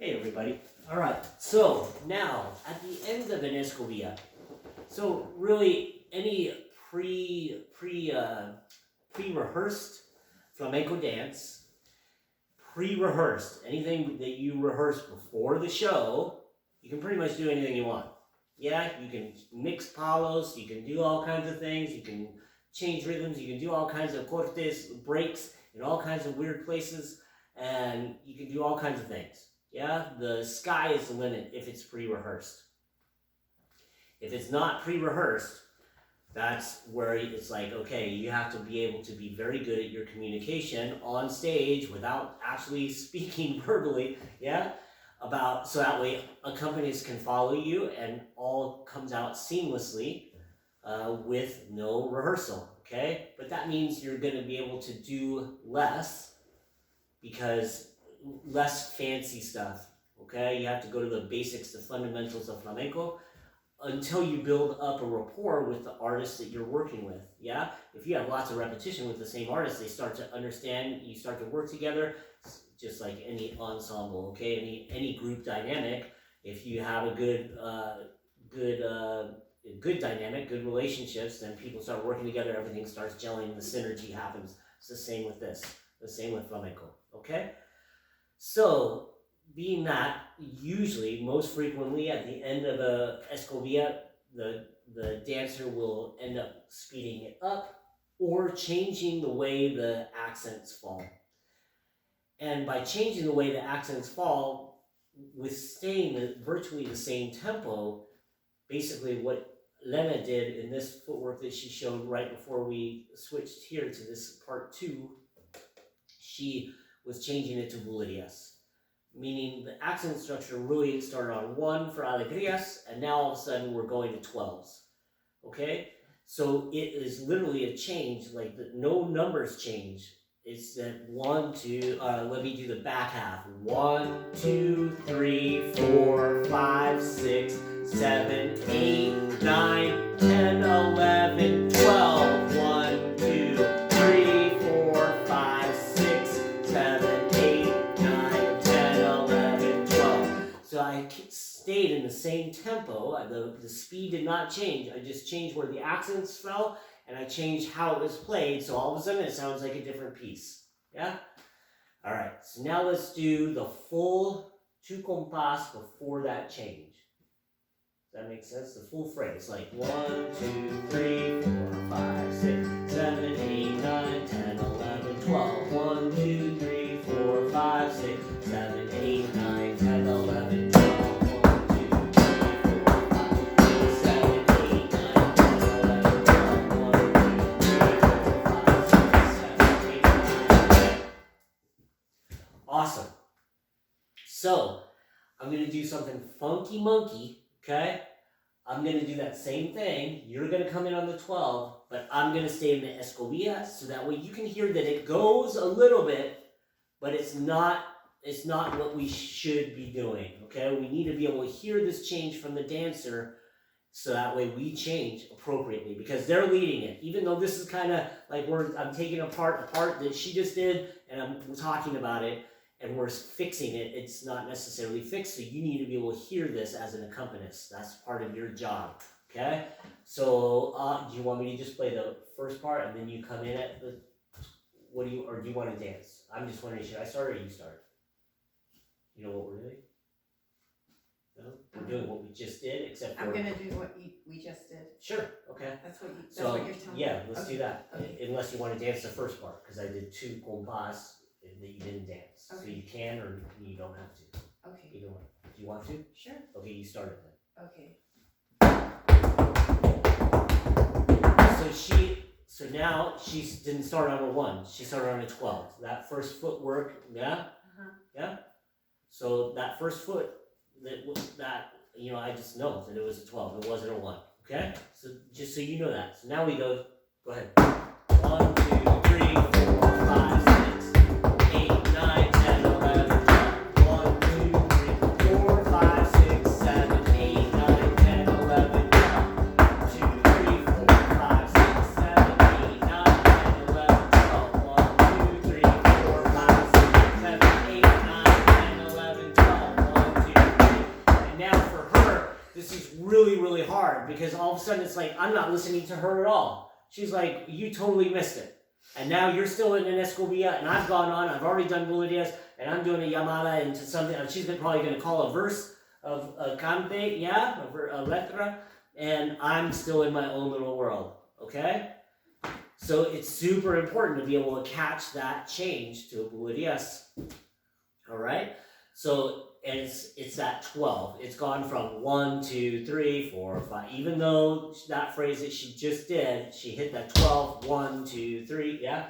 Hey everybody. All right. So now at the end of an escobilla, so really any pre-rehearsed flamenco dance, pre-rehearsed anything that you rehearse before the show, you can pretty much do anything you want. Yeah, you can mix palos, you can do all kinds of things, you can change rhythms, you can do all kinds of cortes, breaks in all kinds of weird places, and you can do all kinds of things. Yeah, the sky is the limit if it's pre-rehearsed. If it's not pre-rehearsed, that's where it's like, okay, you have to be able to be very good at your communication on stage without actually speaking verbally, yeah? So that way accompanists can follow you and all comes out seamlessly with no rehearsal, okay? But that means you're gonna be able to do less because less fancy stuff, okay? You have to go to the basics, the fundamentals of flamenco until you build up a rapport with the artist that you're working with, yeah? If you have lots of repetition with the same artist, they start to understand, you start to work together, just like any ensemble, okay? Any group dynamic, if you have a good dynamic, good relationships, then people start working together, everything starts gelling, the synergy happens. It's the same with this, the same with flamenco, okay? So, being that, usually, most frequently, at the end of a escobilla, the dancer will end up speeding it up or changing the way the accents fall. And by changing the way the accents fall, with staying at virtually the same tempo, basically what Lena did in this footwork that she showed right before we switched here to this part 2, she was changing it to Alegrías, meaning the accent structure really started on 1 for Alegrías, and now all of a sudden we're going to 12s, okay? So it is literally a change, like no numbers change. It's that 1, 2, let me do the back half. 1, 2, 3, 4, 5, 6, 7, 8, 9, 10, 11, 12. 1, 2, 3, 4, 5, 6, 7, 8, 9, 10, 11, 12. So I stayed in the same tempo. The speed did not change. I just changed where the accents fell, and I changed how it was played, so all of a sudden it sounds like a different piece. Yeah? All right, so now let's do the full 2 compás before that change. Does that make sense? The full phrase, like 1, 2, 3, 4, 5, 6, 7, 8, 9, 10, 11, 12. 1, 2, 3, 4, 5, 6, 7, 8, 9, 10, 11, 12. 1, 2, 3, 4, 5, 6, 7, 8, 9, 10, 11, 12. 1, 2, 3, 4, 5, 6, 7, 8, 9, 10. Awesome. So, I'm going to do something funky monkey, okay? I'm going to do that same thing. You're going to come in on the 12, but I'm going to stay in the escobilla, so that way you can hear that it goes a little bit, but it's not what we should be doing, okay? We need to be able to hear this change from the dancer, so that way we change appropriately, because they're leading it. Even though this is kind of like I'm taking apart a part that she just did, and I'm talking about it, and we're fixing it, it's not necessarily fixed, so you need to be able to hear this as an accompanist. That's part of your job, okay? So, do you want me to just play the first part, and then you come in at the, or do you want to dance? I'm just wondering, should I start or you start? You know what we're doing? No? We're doing what we just did, except for... I'm going to do what we just did. Sure, okay. That's what you're telling me. Yeah, let's do that. Okay. Unless you want to dance the first part, because I did 2 compás that you didn't dance. Okay. So you can or you don't have to. Okay. Either one. Do you want to? Sure. Okay, you start it then. Okay. So now she didn't start on a 1. She started on a 12. That first footwork, yeah? Uh-huh. Yeah? So that first foot, that I just know that it was a 12. It wasn't a 1. Okay? So just so you know that. So now we go ahead. 1, 2, 3, 4, 5, 6, 8, 9, 10, 11, 12. 1, 2, 3, 4, 5, 6, 7, 8, 9, 10, 11, 12. 2, 3, 4, 5, 6, 7, 8, 9, 10, 11, 12. 1, 2, 3, 4, 5, 6, 7, 8, 9, 10, 11, 12. really, really hard because all of a sudden it's like, I'm not listening to her at all. She's like, you totally missed it. And now you're still in an Escobilla, and I've gone on, I've already done Melodias, and I'm doing a llamada into something, and she's probably going to call a verse of a cante, yeah, a letra, and I'm still in my own little world, okay? So it's super important to be able to catch that change to a Melodias, all right? So it's that 12. It's gone from 1, 2, 3, 4, 5. Even though that phrase that she just did, she hit that 12, 1, 2, 3, yeah?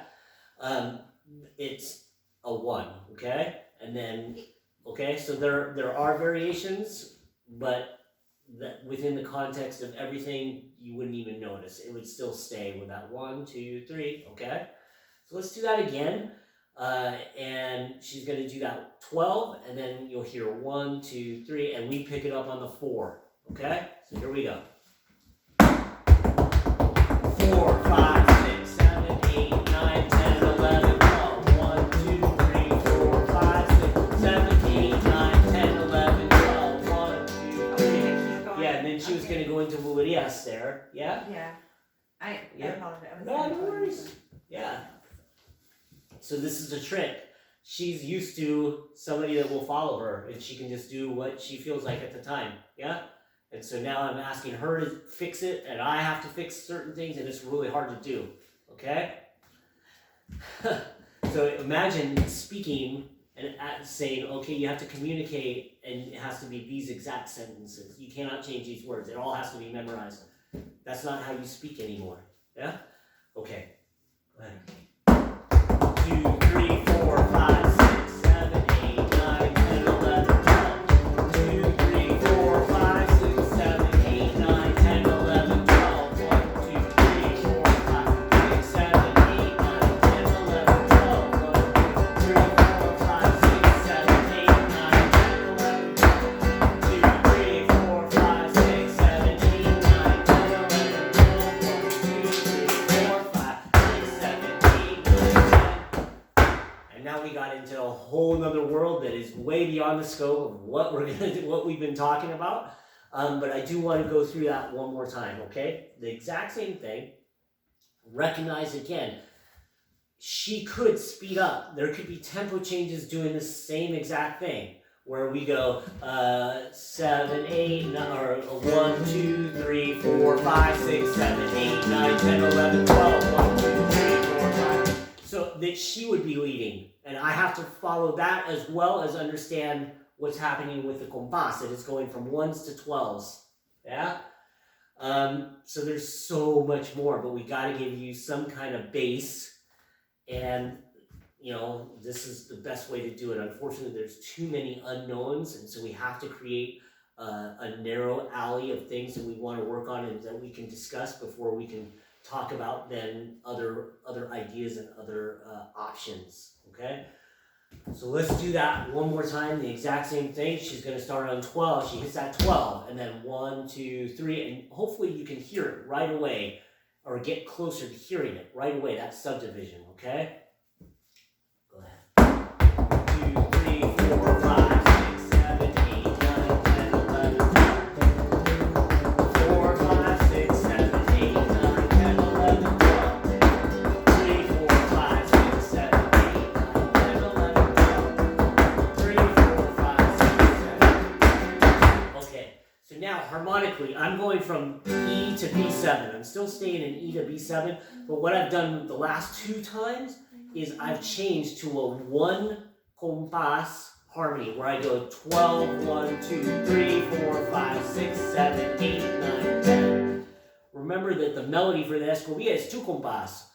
It's a 1, okay? And then, okay, so there are variations, but that within the context of everything, you wouldn't even notice. It would still stay with that 1, 2, 3, okay? So let's do that again. And she's going to do that 12, and then you'll hear 1, 2, 3, and we pick it up on the 4, okay? So here we go. 4, 5, 6, 7, 8, 9, 10, 11, 12. 1, 2, 3, 4, 5, 6, 7, 8, 9, 10, 11, 12. 1, 2, 3. Yeah, and then she was going to go into Melodias there, yeah? Yeah. I apologize. No, no worries. Yeah. So this is a trick. She's used to somebody that will follow her, and she can just do what she feels like at the time, yeah? And so now I'm asking her to fix it, and I have to fix certain things, and it's really hard to do, okay? So imagine speaking and saying, okay, you have to communicate, and it has to be these exact sentences. You cannot change these words. It all has to be memorized. That's not how you speak anymore, yeah? Okay, go ahead. 2, 3, 4, 5, 6, 7, 8, 9, 10, 11, 12. 2, 3, 4, 5, 6, 7, 8, 9, 10, 11, 12. 1, 2, 3, 4, 5, 6, 7, 8, 9, 10, 11, 12. 1, 2, 3, 4, 5, 6, 7, 8, 9, 10, 11, 12. 2, 3, 4, 5, 6, 7, 8, 9, 10, 11, 12. 1, 2, 3, 4, 5, 6, 7, 8, 9, 10. And now we got into a whole nother world that is way beyond the scope of what we're gonna do, what we've been talking about. But I do want to go through that one more time, okay? The exact same thing. Recognize again, she could speed up. There could be tempo changes doing the same exact thing. Where we go 7, 8, or 1, 2, 3, 4, 5, 6, 7, 8, 9, 10, 11, 12. 1, 2, 3, 4, 5. So that she would be leading. And I have to follow that as well as understand what's happening with the compás. That it's going from 1s to 12s. Yeah? So there's so much more, but we got to give you some kind of base. And you know, this is the best way to do it. Unfortunately, there's too many unknowns, and so we have to create a narrow alley of things that we want to work on and that we can discuss before we can talk about then other ideas and other options, okay? So let's do that one more time, the exact same thing. She's going to start on 12. She hits that 12, and then 1, 2, 3, and hopefully you can hear it right away or get closer to hearing it right away, that subdivision, okay? 2, 3, 4, 5, 6, 7, 8, 9, 10, 11, 12. 4, 5, 6, 7, 8, 9, 10, 11, 12. 3, 4, 5, 6, 7, 8, 9, 10, 11, 12. 3, 4, 5, 6, 7. Okay, so now harmonically, I'm going from E to B7. I'm still staying in E to B7, but what I've done the last 2 times is I've changed to a 1 compás harmony where I go 12, 1, 2, 3, 4, 5, 6, 7, 8, 9, 10. Remember that the melody for the Escobilla is 2 compás.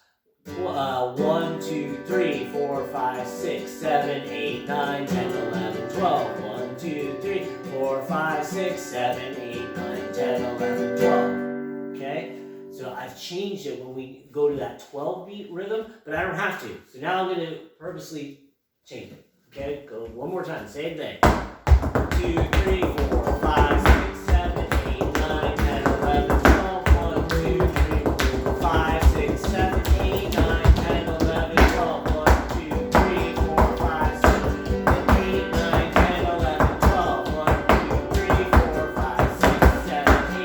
1, 2, 3, 4, 5, 6, 7, 8, 9, 10, 11, 12. 1, 2, 3, 4, 5, 6, 7, 8, 9, 10, 11, 12. Okay? So I've changed it when we go to that 12 beat rhythm, but I don't have to. So now I'm going to purposely change it. Okay, go one more time, same thing. 2, 3, 4, 5, 6, 7, 8, 9, 10, 11, 12. 1, 2, 3, 4, 5, 6, 7, 8, 9, 10, 11, 12. 1, 2, 3, 4, 5, 6, 7, 8, 9, 10, 11, 12. 1, 2, 3, 4, 5, 6, 7, 8,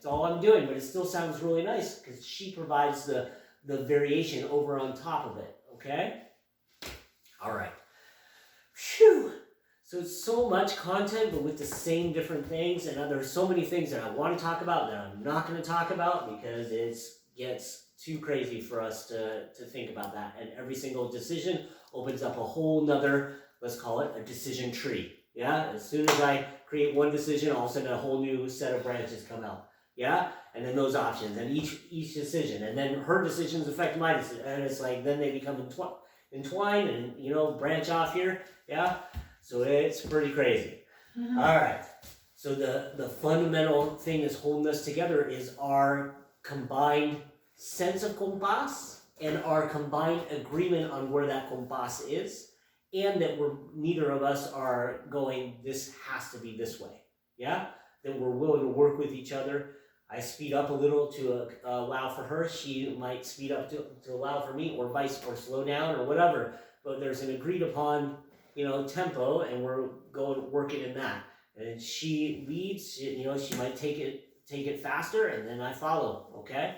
all I'm doing, but it still sounds really nice because she provides the variation over on top of it, okay? All right. Phew. So it's so much content, but with the same different things, and there's so many things that I want to talk about that I'm not going to talk about because it gets too crazy for us to think about that. And every single decision opens up a whole nother, let's call it a decision tree. Yeah, as soon as I create one decision, all of a sudden a whole new set of branches come out. Yeah, and then those options, and each decision, and then her decisions affect my decision, and it's like then they become entwined and branch off here. Yeah, so it's pretty crazy. Mm-hmm. All right, so the fundamental thing that's holding us together is our combined sense of compás and our combined agreement on where that compás is, and that neither of us are going, this has to be this way. Yeah, that we're willing to work with each other. I speed up a little to allow for her. She might speed up to allow for me, or slow down or whatever. But there's an agreed upon, tempo, and we're working in that. And she leads. She might take it faster, and then I follow. Okay.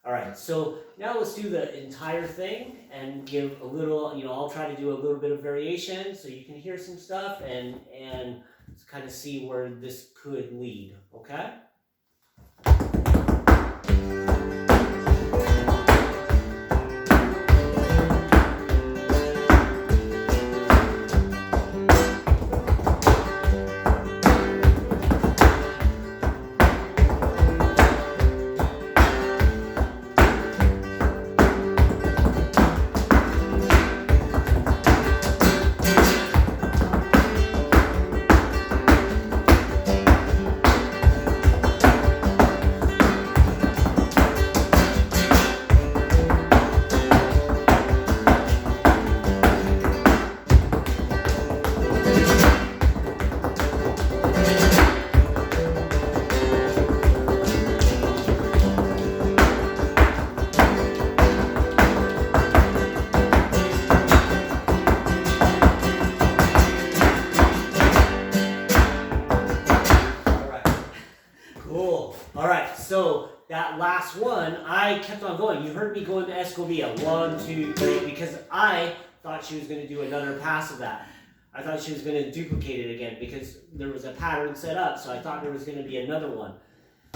All right. So now let's do the entire thing and give a little. I'll try to do a little bit of variation so you can hear some stuff and kind of see where this could lead. Okay. Last one, I kept on going. You heard me going to Escobilla, 1, 2, 3, because I thought she was going to do another pass of that. I thought she was going to duplicate it again because there was a pattern set up, so I thought there was going to be another one.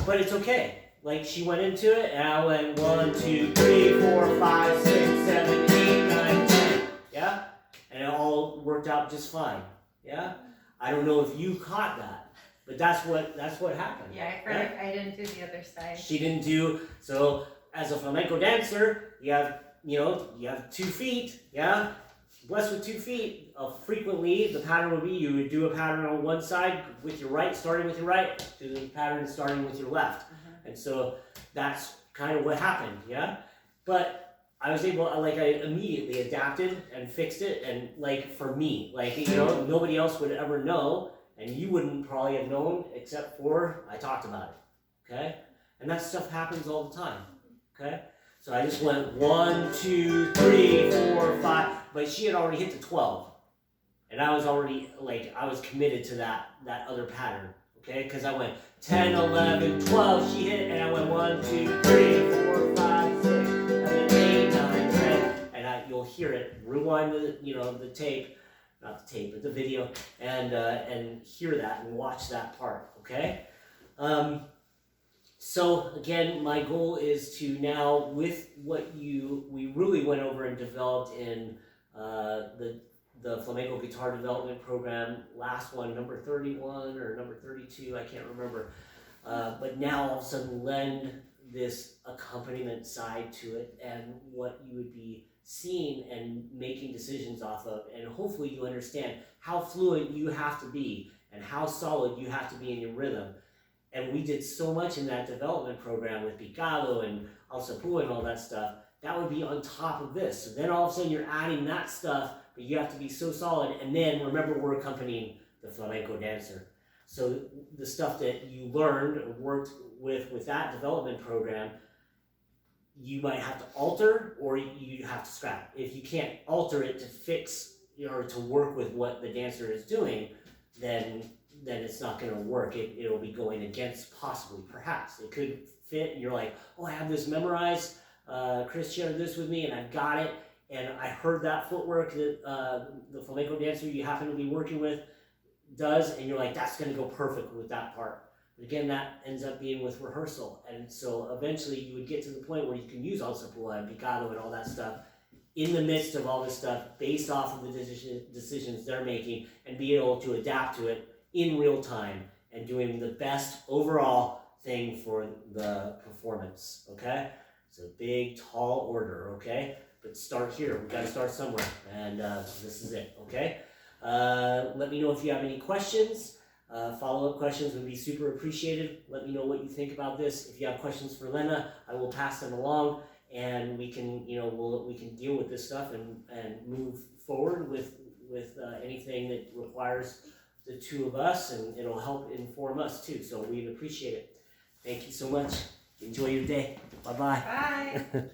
But it's okay. Like, she went into it, and I went 1, 2, 3, 4, 5, 6, 7, 8, 9, 10. Yeah? And it all worked out just fine. Yeah? I don't know if you caught that. But that's what happened. Yeah, right? I didn't do the other side. She didn't do so. As a flamenco dancer, you have 2 feet. Yeah, blessed with 2 feet. Frequently, the pattern would be you would do a pattern on one side with your right, starting with your right, to the pattern starting with your left, and so that's kind of what happened. Yeah, but I was able, I immediately adapted and fixed it, and for me, nobody else would ever know. And you wouldn't probably have known except for I talked about it, okay? And that stuff happens all the time, okay? So I just went 1, 2, 3, 4, 5, but she had already hit the 12. And I was already, I was committed to that other pattern, okay? Because I went 10, 11, 12, she hit it, and I went 1, 2, 3, 4, 5, 6, 7, 8, 9, 10, and you'll hear it. Rewind the tape. Not the tape, but the video, and hear that and watch that part, okay? So again, my goal is to now, with what we really went over and developed in the flamenco guitar development program, last one, number 31 or number 32, I can't remember, but now all of a sudden lend this accompaniment side to it and what you would be seeing and making decisions off of, and hopefully you understand how fluent you have to be and how solid you have to be in your rhythm. And we did so much in that development program with picado and alsapu and all that stuff. That would be on top of this. So then all of a sudden you're adding that stuff, but you have to be so solid. And then remember, we're accompanying the flamenco dancer. So the stuff that you learned or worked with that development program, you might have to alter or you have to scrap. If you can't alter it to fix or to work with what the dancer is doing, then then it's not going to work. It'll be going against possibly, perhaps. It could fit, and you're like, oh, I have this memorized. Chris shared this with me, and I've got it. And I heard that footwork that the flamenco dancer you happen to be working with does, and you're like, that's going to go perfect with that part. But again, that ends up being with rehearsal. And so eventually you would get to the point where you can use alza pura and picado and all that stuff in the midst of all this stuff based off of the decisions they're making, and be able to adapt to it in real time and doing the best overall thing for the performance, okay? It's a big, tall order, okay? But start here. We've got to start somewhere, and this is it, okay? Let me know if you have any questions. Follow-up questions would be super appreciated. Let me know what you think about this. If you have questions for Lena, I will pass them along, and we can, we can deal with this stuff and move forward with anything that requires the two of us, and it'll help inform us too. So we'd appreciate it. Thank you so much. Enjoy your day. Bye-bye. Bye.